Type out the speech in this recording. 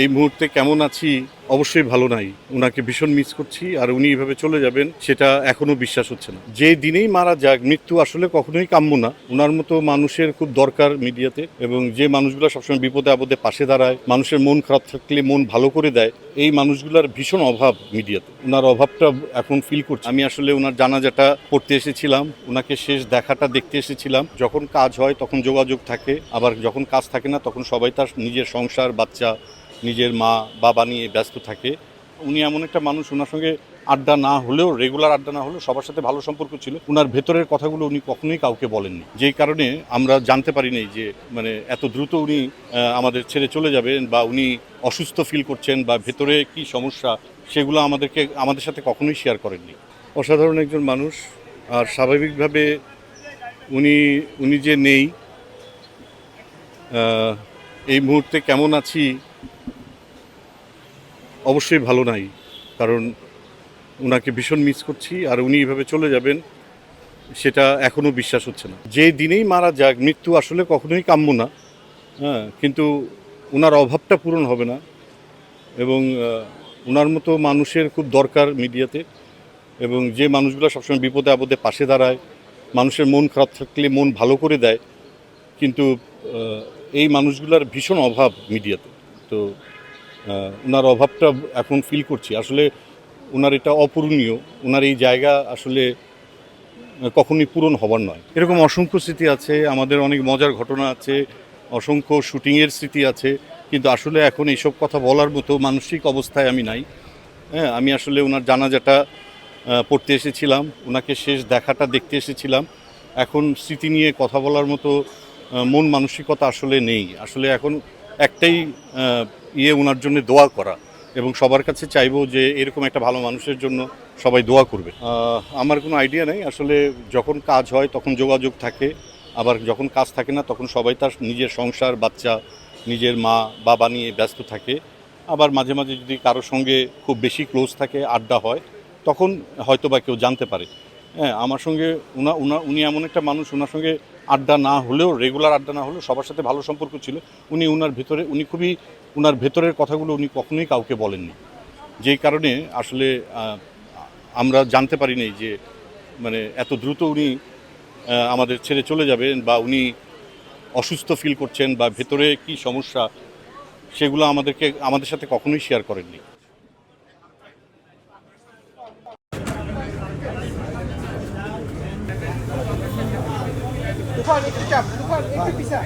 এই মুহূর্তে কেমন আছি অবশ্যই ভালো নাই। উনাকে ভীষণ মিস করছি। আর উনি এভাবে চলে যাবেন সেটা এখনো বিশ্বাস হচ্ছে না। যে দিনেই মারা যাক, মৃত্যু আসলে কখনোই কাম্য না। উনার মতো মানুষের খুব দরকার মিডিয়াতে, এবং যে মানুষগুলো সবসময় বিপদে আপদে পাশে দাঁড়ায়, মানুষের মন খারাপ থাকলে মন ভালো করে দেয়, এই মানুষগুলোর ভীষণ অভাব মিডিয়াতে। উনার অভাবটা এখন ফিল করছি। আমি আসলে উনার জানাজাটা পড়তে এসেছিলাম, উনাকে শেষ দেখাটা দেখতে এসেছিলাম। যখন কাজ হয় তখন যোগাযোগ থাকে, আবার যখন কাজ থাকে না তখন সবাই তার নিজের সংসার, বাচ্চা, নিজের মা বাবা নিয়ে ব্যস্ত থাকে। উনি এমন একটা মানুষ, ওনার সঙ্গে আড্ডা না হলেও, রেগুলার আড্ডা না হলেও সবার সাথে ভালো সম্পর্ক ছিল। উনার ভেতরের কথাগুলো উনি কখনোই কাউকে বলেননি, যেই কারণে আমরা জানতে পারিনি যে এত দ্রুত উনি আমাদের ছেড়ে চলে যাবেন, বা উনি অসুস্থ ফিল করছেন, বা ভেতরে কি সমস্যা সেগুলো আমাদের সাথে কখনোই শেয়ার করেননি। অসাধারণ একজন মানুষ। আর স্বাভাবিকভাবে উনি উনি যে নেই, এই মুহূর্তে কেমন আছি অবশ্যই ভালো নাই। কারণ উনাকে ভীষণ মিস করছি। আর উনি এভাবে চলে যাবেন সেটা এখনো বিশ্বাস হচ্ছে না। যে দিনেই মারা যাক, মৃত্যু আসলে কখনোই কাম্য না। কিন্তু উনার অভাবটা পূরণ হবে না, এবং উনার মতো মানুষের খুব দরকার মিডিয়াতে, এবং যে মানুষগুলো সবসময় বিপদে আপদে পাশে দাঁড়ায়, মানুষের মন খারাপ থাকলে মন ভালো করে দেয়। কিন্তু এই মানুষগুলোর ভীষণ অভাব মিডিয়াতে। তো উনার অভাবটা এখন ফিল করছি। আসলে উনার এটা অপূরণীয়। উনার এই জায়গা আসলে কখনই পূরণ হবার নয়। এরকম অসংখ্য স্মৃতি আছে, আমাদের অনেক মজার ঘটনা আছে, অসংখ্য শুটিংয়ের স্মৃতি আছে। কিন্তু আসলে এখন এইসব কথা বলার মতো মানসিক অবস্থায় আমি নাই। আমি আসলে ওনার জানাজাটা পড়তে এসেছিলাম, ওনাকে শেষ দেখাটা দেখতে এসেছিলাম। এখন স্মৃতি নিয়ে কথা বলার মতো মন মানসিকতা আসলে নেই। আসলে এখন একটাই ওনার জন্য দোয়া করা, এবং সবার কাছে চাইবো যে এরকম একটা ভালো মানুষের জন্য সবাই দোয়া করবে। আমার কোনো আইডিয়া নেই আসলে। যখন কাজ হয় তখন যোগাযোগ থাকে, আবার যখন কাজ থাকে না তখন সবাই তার নিজের সংসার, বাচ্চা, নিজের মা বাবা নিয়ে ব্যস্ত থাকে। আবার মাঝে মাঝে যদি কারোর সঙ্গে খুব বেশি ক্লোজ থাকে, আড্ডা হয়, তখন হয়তো বা কেউ জানতে পারে। আমার সঙ্গে উনি এমন একটা মানুষ, ওনার সঙ্গে আড্ডা না হলেও, রেগুলার আড্ডা না হলেও সবার সাথে ভালো সম্পর্ক ছিল। উনার ভেতরের কথাগুলো উনি কখনোই কাউকে বলেননি, যেই কারণে আসলে আমরা জানতে পারিনি যে এত দ্রুত উনি আমাদের ছেড়ে চলে যাবেন, বা উনি অসুস্থ ফিল করছেন, বা ভেতরে কি সমস্যা সেগুলো আমাদের সাথে কখনোই শেয়ার করেননি। Tufan একটু চাপ, Tufan একটু পিছা।